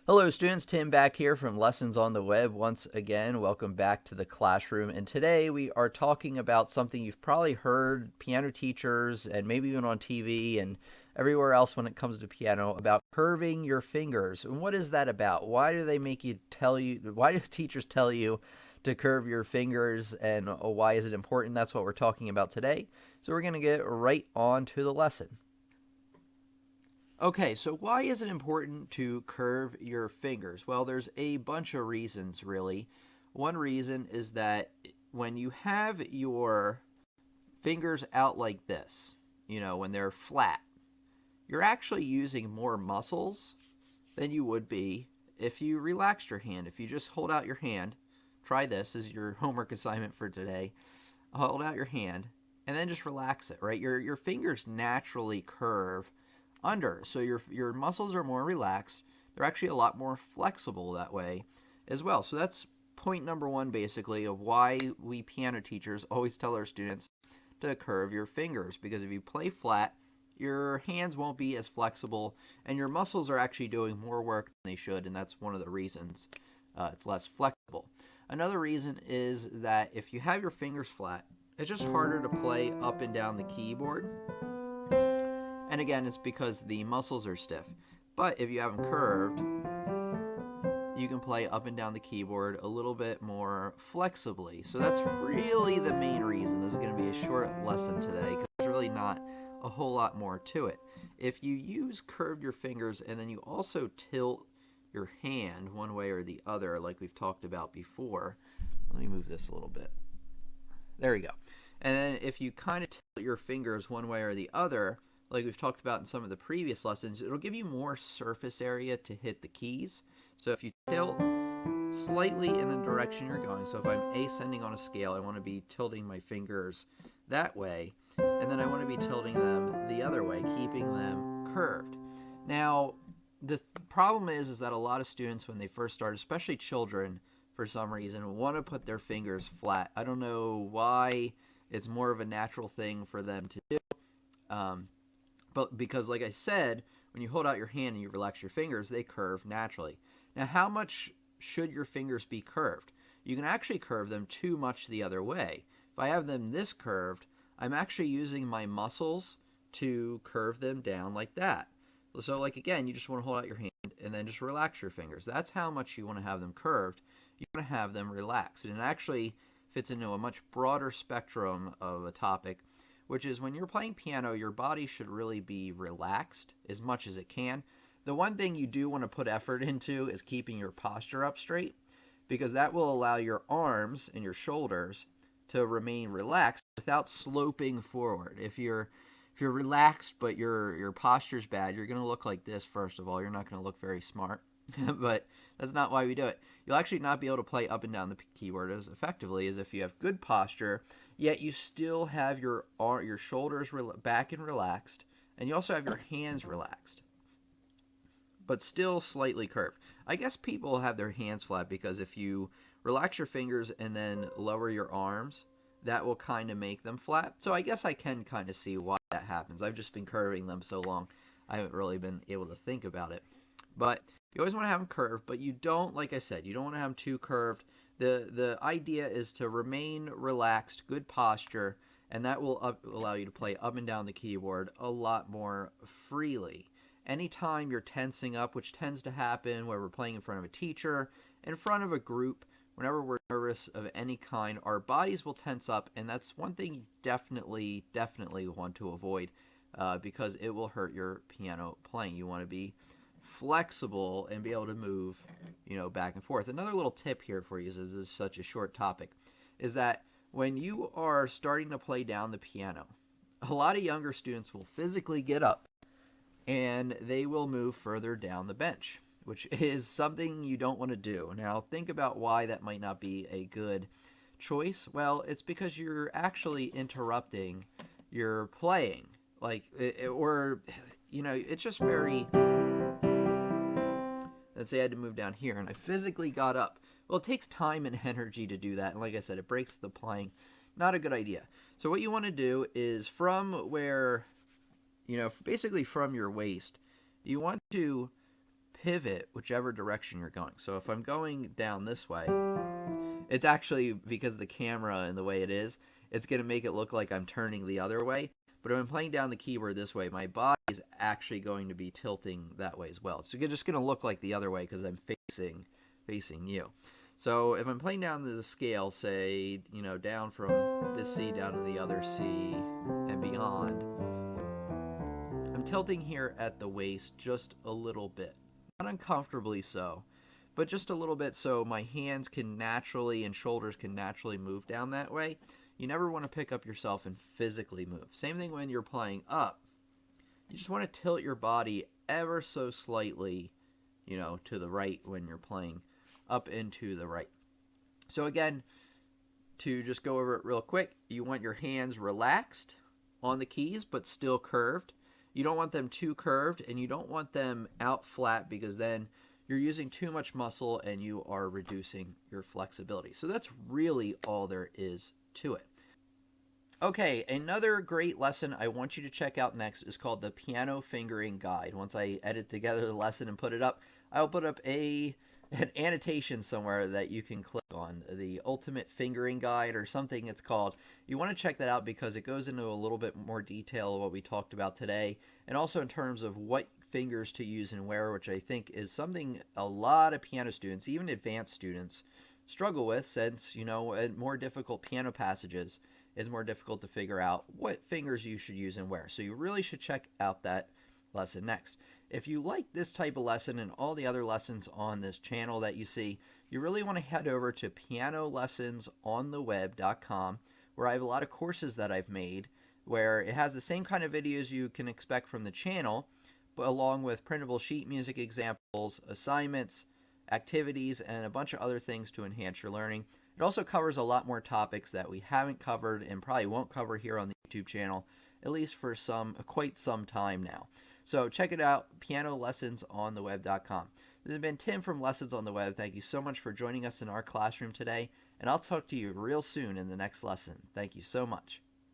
Hello students, Tim back here from Lessons on the Web once again. Welcome back to the classroom. And today we are talking about something you've probably heard piano teachers and maybe even on TV and everywhere else when it comes to piano about curving your fingers. And what is that about? Why do they make you why do teachers tell you to curve your fingers and why is it important? That's what we're talking about today. So we're going to get right on to the lesson. Okay, so why is it important to curve your fingers? Well, there's a bunch of reasons, really. One reason is that when you have your fingers out like this, when they're flat, you're actually using more muscles than you would be if you relaxed your hand. If you just hold out your hand, try this as your homework assignment for today. Hold out your hand and then just relax it, right? Your fingers naturally curve under. So your muscles are more relaxed. They're actually a lot more flexible that way as well. So that's point number one, basically, of why we piano teachers always tell our students to curve your fingers. Because if you play flat, your hands won't be as flexible, and your muscles are actually doing more work than they should, and that's one of the reasons it's less flexible. Another reason is that if you have your fingers flat, it's just harder to play up and down the keyboard. And again, it's because the muscles are stiff. But if you have them curved, you can play up and down the keyboard a little bit more flexibly. So that's really the main reason. This is going to be a short lesson today because there's really not a whole lot more to it. If you use curved your fingers and then you also tilt your hand one way or the other, like we've talked about before, let me move this a little bit. There we go. And then if you kind of tilt your fingers one way or the other, like we've talked about in some of the previous lessons, it'll give you more surface area to hit the keys. So if you tilt slightly in the direction you're going, so if I'm ascending on a scale, I want to be tilting my fingers that way, and then I want to be tilting them the other way, keeping them curved. Now, the problem is that a lot of students, when they first start, especially children, for some reason, want to put their fingers flat. I don't know why. It's more of a natural thing for them to do. But because, like I said, when you hold out your hand and you relax your fingers, they curve naturally. Now, how much should your fingers be curved? You can actually curve them too much the other way. If I have them this curved, I'm actually using my muscles to curve them down like that. So, like, again, you just want to hold out your hand and then just relax your fingers. That's how much you want to have them curved. You want to have them relaxed. And it actually fits into a much broader spectrum of a topic, which is when you're playing piano, your body should really be relaxed as much as it can. The one thing you do want to put effort into is keeping your posture up straight, because that will allow your arms and your shoulders to remain relaxed without sloping forward. If you're relaxed but your posture's bad, you're going to look like this. First of all, you're not going to look very smart. But that's not why we do it. You'll actually not be able to play up and down the keyboard as effectively as if you have good posture, yet you still have your shoulders back and relaxed, and you also have your hands relaxed, but still slightly curved. I guess people have their hands flat because if you relax your fingers and then lower your arms, that will kind of make them flat. So I guess I can kind of see why that happens. I've just been curving them so long, I haven't really been able to think about it. But you always want to have them curved, but you don't, like I said, you don't want to have them too curved. The idea is to remain relaxed, good posture, and that will allow you to play up and down the keyboard a lot more freely. Anytime you're tensing up, which tends to happen where we're playing in front of a teacher, in front of a group, whenever we're nervous of any kind, our bodies will tense up, and that's one thing you definitely want to avoid because it will hurt your piano playing. You want to be flexible and be able to move, back and forth. Another little tip here for you, as this is such a short topic, is that when you are starting to play down the piano, a lot of younger students will physically get up and they will move further down the bench, which is something you don't want to do. Now, think about why that might not be a good choice. Well, it's because you're actually interrupting your playing. It's just very. Let's say I had to move down here and I physically got up. Well, it takes time and energy to do that. And like I said, it breaks the playing. Not a good idea. So what you want to do is from where, basically from your waist, you want to pivot whichever direction you're going. So if I'm going down this way, it's actually, because of the camera and the way it is, it's going to make it look like I'm turning the other way. But if I'm playing down the keyboard this way, my body is actually going to be tilting that way as well. So you're just going to look like the other way because I'm facing you. So if I'm playing down the scale, say, down from this C down to the other C and beyond, I'm tilting here at the waist just a little bit. Not uncomfortably so, but just a little bit so my hands can naturally and shoulders can naturally move down that way. You never want to pick up yourself and physically move. Same thing when you're playing up. You just want to tilt your body ever so slightly, to the right when you're playing up into the right. So again, to just go over it real quick, you want your hands relaxed on the keys but still curved. You don't want them too curved, and you don't want them out flat, because then you're using too much muscle and you are reducing your flexibility. So that's really all there is to it. Okay, another great lesson I want you to check out next is called the Piano Fingering Guide. Once I edit together the lesson and put it up, I'll put up an annotation somewhere that you can click on, the Ultimate Fingering Guide or something it's called. You want to check that out because it goes into a little bit more detail of what we talked about today, and also in terms of what fingers to use and where, which I think is something a lot of piano students, even advanced students, struggle with, since, at more difficult piano passages, it's more difficult to figure out what fingers you should use and where. So you really should check out that lesson next. If you like this type of lesson and all the other lessons on this channel that you see, you really want to head over to pianolessonsontheweb.com, where I have a lot of courses that I've made, where it has the same kind of videos you can expect from the channel, but along with printable sheet music examples, assignments, activities, and a bunch of other things to enhance your learning. It also covers a lot more topics that we haven't covered and probably won't cover here on the YouTube channel, at least for quite some time now. So check it out, pianolessonsontheweb.com. This has been Tim from Lessons on the Web. Thank you so much for joining us in our classroom today, and I'll talk to you real soon in the next lesson. Thank you so much.